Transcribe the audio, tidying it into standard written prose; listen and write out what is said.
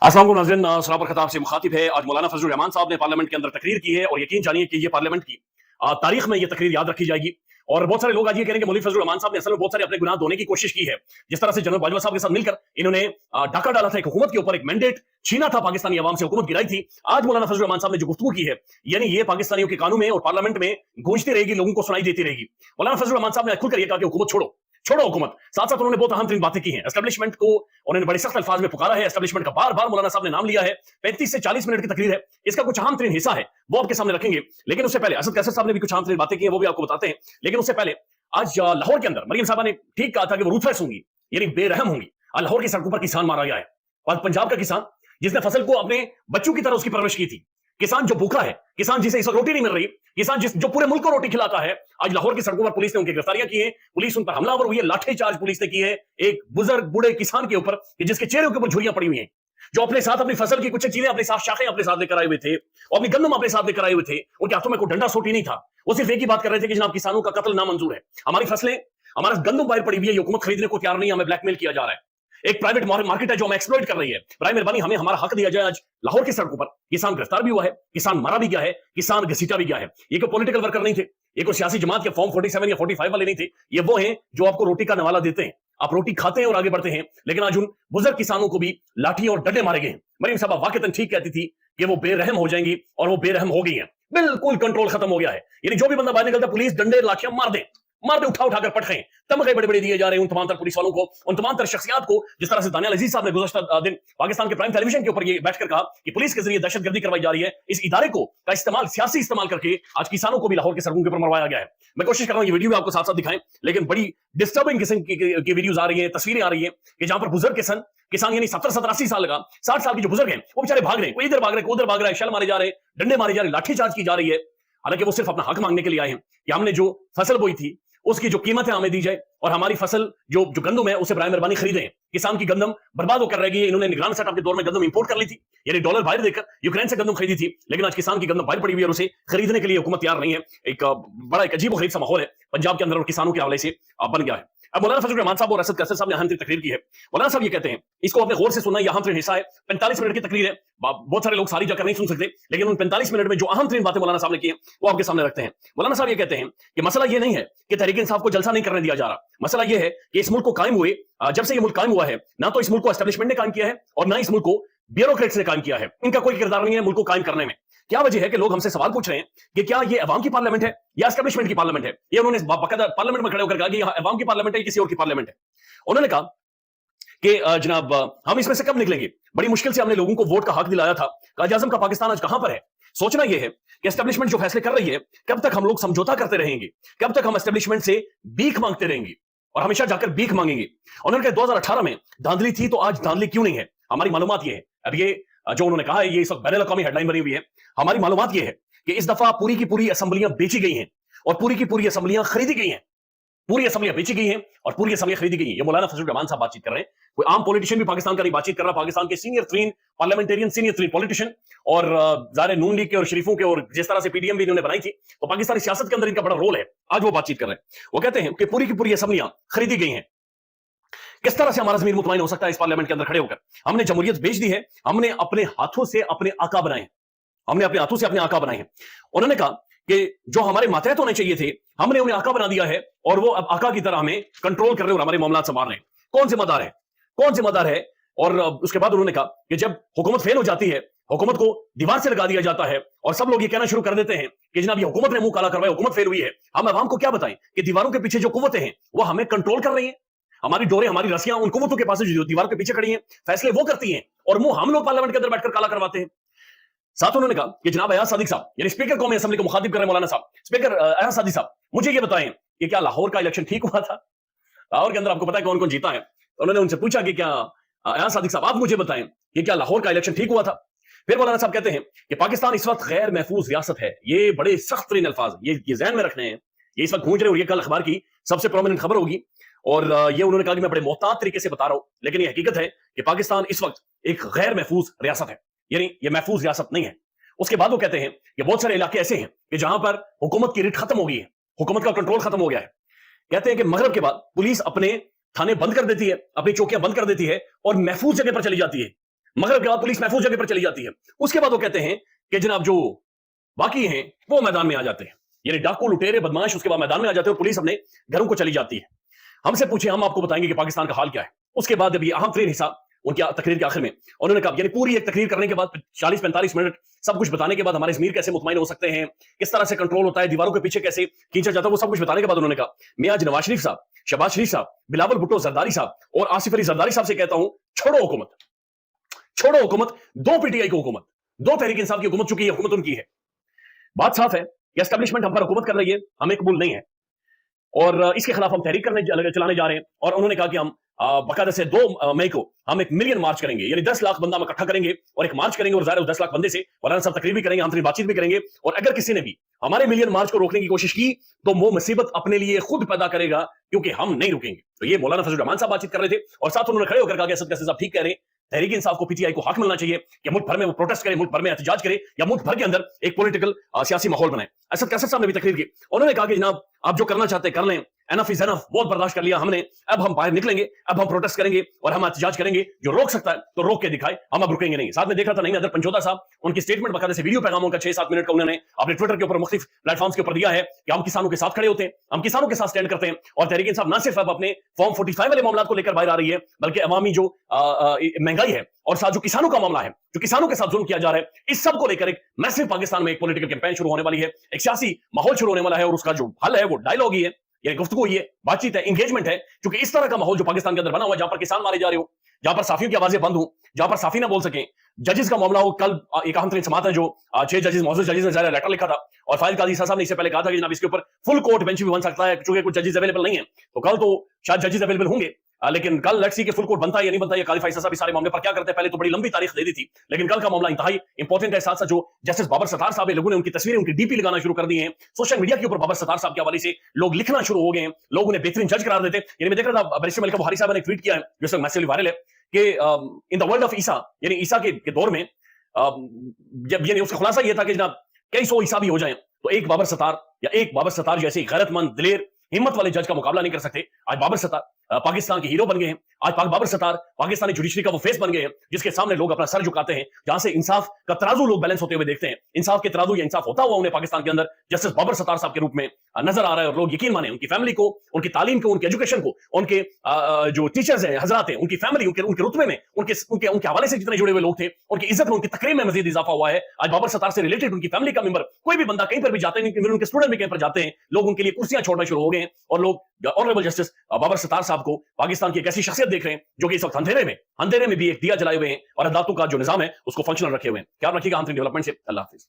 अस्सलाम वालेकुम नाज़रीन, सराबर खिताब से मुखातिब है। आज मौलाना फजलुर रहमान साहब ने पार्लियामेंट के अंदर तकरीर की है और यकीन जानिए कि ये पार्लियामेंट की तारीख में ये तकरीर याद रखी जाएगी। और बहुत सारे लोग आज ये कह रहे हैं कि मौलवी फजलुर रहमान साहब ने असल में बहुत सारे अपने गुनाह धोने की कोशिश की है। जिस तरह से जनरल बाजवा साहब के साथ मिलकर इन्होंने डाका डाला था एक हुकूमत के ऊपर, एक मैंडेट छीना था, पाकिस्तानी अवाम से हुकूमत गिराई थी। आज मौलाना फजलुर रहमान साहब ने जो गुफ्तगू की है, यानी ये पाकिस्तानियों के कानों में और पार्लियामेंट में गूंजती रहेगी, लोगों को सुनाई देती रहेगी। मौलाना फजलुर रहमान साहब ने खुलकर यह कहा कि हुकूमत छोड़ो, छोड़ो हुकूमत। साथ साथ उन्होंने बहुत अहम तरीन बातें की हैं। एस्टेब्लिशमेंट को उन्होंने बड़े सख्त अल्फाज में पुकारा है। एस्टेब्लिशमेंट का बार बार मौलाना साहब ने नाम लिया है। 35 से 40 मिनट की तकरीर है, इसका कुछ अहम तरीन हिस्सा है वो आपके सामने रखेंगे। लेकिन उससे पहले असद कैसर साहब ने भी कुछ अहम तरीन बातें की हैं, वो भी आपको बताते हैं। लेकिन उससे पहले आज लाहौर के अंदर मरियम साहबा ने ठीक कहा था कि वो रूथलेस होंगी, यानी बेरहम होंगी। लाहौर की सड़कों पर किसान मारा गया है, और पंजाब का किसान जिसने फसल को अपने बच्चों की तरह उसकी परवरिश की थी, किसान जो भूखा है, किसान जिसे इस वक्त रोटी नहीं मिल रही, किसान जो पूरे मुल्क को रोटी खिलाता है, आज लाहौर की सड़कों पर पुलिस ने उनकी गिरफ्तारियां की है, पुलिस उन पर हमलावर हुई है, लाठीचार्ज पुलिस ने की है एक बुजुर्ग बूढ़े किसान के ऊपर जिसके चेहरे के ऊपर झुर्रियां पड़ी हुई हैं, जो अपने साथ अपनी फसल की कुछ चीजें, अपने साथ शाखें अपने साथ लेकर आए हुए थे और अपनी गंदम अपने साथ लेकर आए हुए थे। उनके हाथों में कोई डंडा सोटी नहीं था, वो सिर्फ एक ही बात कर रहे थे कि जनाब किसानों का कत्ल नामंजूर है, हमारी फसलें, हमारा गंदम बाहर पड़ी हुई है, ये हुकूमत खरीदने को तैयार नहीं है, हमें ब्लैकमेल किया जा रहा है, एक प्राइवेट मार्केट है जो हमें एक्सप्लॉइट कर रही है, बराए मेहरबानी हमें हमारा हक दिया जाए। आज लाहौर की सड़कों पर किसान गिरफ्तार भी हुआ है, किसान मारा भी गया है, किसान घसीटा भी गया है। ये कोई पॉलिटिकल वर्कर नहीं थे, ये कोई सियासी जमात के फॉर्म 47 या 45 वाले नहीं थे, ये वो हैं जो आपको रोटी का नवाला देते हैं, आप रोटी खाते हैं और आगे बढ़ते हैं। लेकिन आज उन बुजुर्ग किसानों को भी लाठी और डंडे मारे गए हैं। मरियम साहब वाकईतन ठीक कहती थी कि वो बेरहम हो जाएंगी और वो बेरहम हो गई हैं। बिल्कुल कंट्रोल खत्म हो गया है, यानी जो भी बंदा बाहर निकलता पुलिस डंडे लाठियां मार दे, उठा उठाकर पटखें, तमगे बड़े बड़े दिए जा रहे हैं उन तमाम तर पुलिस वालों को, उन तमाम तर शख्सियात को। जिस तरह से दानियाल अजीज साहब ने गुज़श्ता दिन पाकिस्तान के प्राइम टेलीविजन के ऊपर ये बैठकर कहा कि पुलिस के जरिए दहशतगर्दी करवाई जा रही है, इस इदारे को का इस्तेमाल, सियासी इस्तेमाल करके आज किसानों को भी लाहौर के सड़कों के ऊपर मरवाया गया है। मैं कोशिश कर रहा हूं ये वीडियो आपको साथ साथ दिखाएं, लेकिन बड़ी डिस्टर्बिंग किस्म की वीडियोज आ रही है, तस्वीरें आ रही है कि जहां पर बुजुर्ग किसान यानी 70-70 80 साल लगा, 60 साल के जो बुजुर्ग हैं वो बेचारे भाग रहे हैं, कोई इधर भाग रहे हैं, उधर भाग रहा है, शल मारे जा रहे हैं, डंडे मारे जा रहे हैं, लाठीचार्ज की जा रही है। हालांकि वो सिर्फ अपना हक मांगने के लिए आए हैं कि हमने जो फसल बोई थी उसकी जो कीमत है हमें दी जाए और हमारी फसल जो गंदम है उसे बराए मेहरबानी खरीदें। किसान की गंदम बर्बाद होकर रह गई है। इन्होंने निगरान सेटअप के दौर में गंदम इंपोर्ट कर ली थी, यानी डॉलर बाहर देकर यूक्रेन से गंदम खरीदी थी, लेकिन आज किसान की गंदम बाहर पड़ी हुई है और उसे खरीदने के लिए हुकूमत तैयार नहीं है। एक बड़ा एक अजीब गरीब सा माहौल है पंजाब के अंदर और किसानों के हवाले से बन गया है। अब मौलाना फजलुर रहमान साहब और असद कैसर साहब ने अहम तकरीर की है। मौलाना साहब ये कहते हैं, इसको आपने गौर से सुनना, यह अहम तरीन हिस्सा है, 45 मिनट की तकरीर है, बहुत सारे लोग सारी जाकर नहीं सुन सकते, लेकिन उन 45 मिनट में जो अहम तरीन बातें मौलाना साहब ने की हैं वो आपके सामने रखते हैं। मौलाना साहब ये कहते हैं कि मसला ये नहीं है कि तहरीक इंसाफ को जलसा नहीं करने दिया जा रहा, मसला ये है कि इस मुल्क को कायम हुए, जब से ये मुल्क कायम हुआ है, ना तो इस मुल्क को एस्टेब्लिशमेंट ने कायम किया है और ना इस मुल्क को ब्यूरोक्रेट्स ने कायम किया है। इनका कोई किरदार नहीं है मुल्क को कायम करने में। क्या वजह है कि लोग हमसे सवाल पूछ रहे हैं कि क्या ये अवाम की पार्लियामेंट है या एस्टेब्लिशमेंट की पार्लियामेंट है? ये उन्होंने बाकायदा पार्लियामेंट में खड़े होकर कहा कि यह अवाम की पार्लियामेंट है, किसी और की पार्लियामेंट है। उन्होंने कहा कि जनाब हम इसमें से कब निकलेंगे, बड़ी मुश्किल से हमने लोगों को वोट का हक दिलाया था, कायदे आज़म का पाकिस्तान आज कहां पर है? सोचना यह है कि एस्टेब्लिशमेंट जो फैसले कर रही है, कब तक हम लोग समझौता करते रहेंगे, कब तक हम एस्टेब्लिशमेंट से भीख मांगते रहेंगे और हमेशा जाकर भीख मांगेंगे। उन्होंने कहा 2018 में धांधली थी, तो आज धांधली क्यों नहीं है? हमारी मालूमात ये है, अब ये जो उन्होंने कहा है ये इस वक्त बैनुल अक़वामी हेडलाइन बनी हुई है। हमारी मालूमात ये है कि इस दफा पूरी की पूरी असेंबलियां बेची गई हैं और पूरी की पूरी असेंबलियां खरीदी गई हैं, पूरी असेंबलियां बेची गई हैं और पूरी असेंबलियां खरीदी गई हैं। ये मौलाना फजलुर रहमान साहब बातचीत कर रहे हैं, कोई आम पॉलिटिशियन भी पाकिस्तान का नहीं बातचीत कर रहा, पाकिस्तान के सीनियर तरीन पार्लियामेंटेरियन, सीनियर तरीन पॉलिटिशियन और ज़ाहिर नून लीग के और शरीफों के, और जिस तरह से पीडीएम भी इन्होंने बनाई थी, तो पाकिस्तानी सियासत के अंदर इनका बड़ा रोल है। आज वो बातचीत कर रहे हैं, वो कहते हैं कि पूरी की पूरी असेंबलियां खरीदी गई हैं। किस तरह से हमारा ज़मीर मुतमईन हो सकता है इस पार्लियामेंट के अंदर खड़े होकर? हमने जमहूरियत बेच दी है, हमने अपने हाथों से अपने आका बनाए हैं, हमने अपने हाथों से अपने आका बनाए हैं। उन्होंने कहा कि जो हमारे मातहत होने चाहिए थे हमने उन्हें आका बना दिया है और वो अब आका की तरह हमें कंट्रोल कर रहे और हमारे मामलात संभाल रहे हैं। कौन जिम्मेदार है, कौन जिम्मेदार है? और उसके बाद उन्होंने कहा कि जब हुकूमत फेल हो जाती है, हुकूमत को दीवार से लगा दिया जाता है और सब लोग ये कहना शुरू कर देते हैं कि जनाब ये हुकूमत ने मुंह काला करवाया, हुकूमत फेल हुई है, हम अवाम को क्या बताएं कि दीवारों के पीछे जो कुव्वतें हैं वो हमें कंट्रोल कर रही हैं, हमारी डोरें, हमारी रस्सियां उन कुव्वतों के पास जो दीवार के पीछे खड़ी हैं, फैसले वो करती हैं और मुंह हम लोग पार्लियामेंट के अंदर बैठकर काला करवाते हैं। साथ उन्होंने कहा कि जनाब अयाज सादिक साहब, यानी स्पीकर कौमी असेंबली को मुखातिब कर रहे हैं मौलाना साहब, स्पीकर अयाज सादिक साहब, मुझे ये बताएं कि क्या लाहौर का इलेक्शन ठीक हुआ था? लाहौर के अंदर आपको पता है कौन कौन जीता है? तो उन्होंने उनसे पूछा कि क्या अयाज सादिक साहब आप मुझे बताएं कि क्या लाहौर का इलेक्शन ठीक हुआ था? फिर मौलाना साहब कहते हैं कि पाकिस्तान इस वक्त गैर महफूज रियासत है। ये बड़े सख्त तरीन अल्फाज ये ज़हन में रखने हैं, ये इस वक्त गूंज रहे और ये कल अखबार की सबसे प्रोमिनेंट खबर होगी। और ये उन्होंने कहा कि मैं बड़े मोहतात तरीके से बता रहा हूं, लेकिन ये हकीकत है कि पाकिस्तान इस वक्त एक गैर महफूज रियासत है, यानी ये महफूज रियासत नहीं है। उसके बाद वो कहते हैं कि बहुत सारे इलाके ऐसे हैं कि जहां पर हुकूमत की रिट खत्म हो गई है, हुकूमत का कंट्रोल खत्म हो गया है। कहते हैं कि मगरिब के बाद पुलिस अपने थाने बंद कर देती है, अपनी चौकियां बंद कर देती है और महफूज जगह पर चली जाती है। मगरिब के बाद पुलिस महफूज जगह पर चली जाती है, उसके बाद वो कहते हैं कि जनाब जो बाकी हैं वो मैदान में आ जाते हैं, यानी डाकू लुटेरे बदमाश उसके बाद मैदान में आ जाते हैं और पुलिस अपने घरों को चली जाती है। हमसे पूछे, हम आपको बताएंगे कि पाकिस्तान का हाल क्या है। उसके बाद अभी अहम तरीन हिस्सा उनकी तकरीर के आखिर में उन्होंने कहा, यानी पूरी एक तकरीर करने के बाद 40-45 मिनट सब कुछ बताने के बाद हमारे ज़मीर कैसे मुतमईन हो सकते हैं, किस तरह से कंट्रोल होता है, दीवारों के पीछे कैसे खींचा जाता है, वो सब कुछ बताने के बाद उन्होंने कहा, मैं आज नवाज शरीफ साहब, शहबाज शरीफ साहब, बिलावल भुट्टो जरदारी साहब और आसिफ अली जरदारी साहब से कहता हूं, छोड़ो हुकूमत, छोड़ो हुकूमत, दो पीटीआई की हुकूमत, दो तहरीक इंसाफ की हुकूमत, चुकी है हुकूमत उनकी है। बात साफ है कि एस्टेब्लिशमेंट हम पर हुकूमत कर रही है, हमें कबूल नहीं है और इसके खिलाफ हम तहरीक चलाने जा रहे हैं। और उन्होंने कहा कि हम बाकायदा से 2 मई को हम एक मिलियन मार्च करेंगे, यानी 10 लाख बंदा हम इकट्ठा करेंगे और एक मार्च करेंगे और ज़ाहिर है 10 लाख बंदे से मौलाना साहब तकरीर भी करेंगे, हम बातचीत भी करेंगे और अगर किसी ने भी हमारे मिलियन मार्च को रोकने की कोशिश की तो वो मुसीबत अपने लिए खुद पैदा करेगा, क्योंकि हम नहीं रुकेंगे। तो ये मौलाना फजल रहमान साहब बातचीत कर रहे थे और साथ उन्होंने खड़े होकर कहा कि असद कैसर साहब ठीक कह रहे हैं, तहरीक इंसाफ को पीटीआई को हक मिलना चाहिए कि मुल्क भर में वो प्रोटेस्ट करे, मुल्क भर में एहतजाज करे या मुल्क भर के अंदर एक पॉलिटिकल सियासी माहौल बनाए। असद कैसर साहब ने भी तकरीर की, उन्होंने कहा कि जनाब आप जो करना चाहते हैं कर लें, एनफ इज एनफ, बहुत बर्दाश्त कर लिया हमने, अब हम बाहर निकलेंगे, अब हम प्रोटेस्ट करेंगे और हम एहतजाज करेंगे, जो रोक सकता है तो रोक के दिखाए, हम अब रुकेंगे नहीं। साथ में देख रहा था नहीं अदर पंचोदा साहब, उनकी स्टेटमेंट बकायदे से वीडियो पैगामों का 6-7 मिनट का उन्होंने अपने ट्विटर के ऊपर मुख्तलिफ प्लेटफॉर्म्स के ऊपर दिया है कि हम किसानों के साथ खड़े होते हैं, हम किसानों के साथ स्टैंड करते हैं। और तहरीक इंसाफ ना सिर्फ अब अपने फॉर्म 45 वाले मामलों को लेकर बाहर आ रही है, बल्कि अवामी जो महंगाई है और साथ जो किसानों का मामला है, जो किसानों के साथ जुल्म किया जा रहा है, इस सब को लेकर एक मैसिव पाकिस्तान में एक पॉलिटिकल कैंपेन शुरू होने वाली है, एक सियासी माहौल शुरू होने वाला है और उसका जो हल है वो डायलॉग ही है, यानी गुफ्तगू ही है, बातचीत है, एंगेजमेंट है। क्योंकि इस तरह का माहौल जो पाकिस्तान के अंदर बना हुआ है, जहां पर किसान मारे जा रहे हो, जहां पर साफियों की आवाजें बंद हो, जहां पर साफी ना बोल सके, जजेस का मामला हो, कल एक अहम तरीन समात है जो 6 जजेस मौजूद जजेस ने जारी लेटर लिखा था और फाइल काजी साहब ने इससे पहले कहा था कि जनाब इसके ऊपर फुल कोर्ट बेंच भी बन सकता है, क्योंकि कुछ जजेस अवेलेबल नहीं है, तो कल तो शायद जजेस अवेलेबल होंगे, लेकिन कल लेट्स सी कि फुल कोर्ट बनता है या नहीं बनता है, काजी फैसल साहब इस सारे मामले पर क्या करते हैं। पहले तो बड़ी लंबी तारीख दे दी थी, लेकिन कल का मामला इंतहाई इंपॉर्टेंट है। साथ साथ जो जस्टिस बाबर सत्तार साहब है, लोगों ने उनकी तस्वीरें, उनकी डीपी लगाना शुरू कर दी हैं सोशल मीडिया के ऊपर, बाबर सत्तार साहब के हवाले से लोग लिखना शुरू हो गए हैं, लोग उन्हें बेहतरीन जज करार देते हैं। यानी मैं देख रहा था बैरिस्टर मलिका बुखारी साहब ने ट्वीट किया है जो मैसिवली वायरल है कि इन द वर्ल्ड ऑफ ईसा, यानी ईसा के दौर में जब यानी उसका खुलासा यह था कि जनाब कई सौ ईसा भी हो जाएं तो एक बाबर सत्तार या एक बाबर सत्तार जैसे गैरतमंद, दिलेर, हिम्मत वाले जज का मुकाबला नहीं कर सकते। आज बाबर सत्तार पाकिस्तान के हीरो बन गए हैं, आज बाबर सत्तार पाकिस्तानी जुडिशरी का वो फेस बन गए हैं जिसके सामने लोग अपना सर झुकाते हैं, जहां से इंसाफ का तराजू लोग बैलेंस होते हुए देखते हैं। इंसाफ के तराजू या इंसाफ होता हुआ उन्हें पाकिस्तान के अंदर जस्टिस बाबर सत्तार साहब के रूप में नजर आ रहा है और लोग यकीन माने उनकी फैमिली को, उनकी तालीम को, उनकी एजुकेशन को, उनके जो टीचर्स हैं, हजरात हैं, उनकी फैमिली, उनके रुतबे में, उनके हवाले से जितने जुड़े हुए लोग थे, उनकी इज्जत में, उनकी तकरीम में मजीद इजाफा हुआ है। आज बाबर सत्तार से रिलेटेड उनकी फैमिली का मेंबर कोई भी बंदा कहीं पर भी जाते हैं, उनके स्टूडेंट भी कहीं पर जाते हैं, लोग उनके लिए कुर्सियां छोड़ना शुरू हो गए हैं और लोग ऑनरेबल जस्टिस बाबर सत्तार साहब को पाकिस्तान की एक ऐसी शख्सियत देख रहे हैं जो कि इस वक्त अंधेरे में भी एक दिया जलाए हुए हैं और अदालतों का जो निजाम है उसको फंक्शनल रखे हुए हैं। क्या रखिएगा हम डेवलपमेंट से। अल्लाह हाफिज।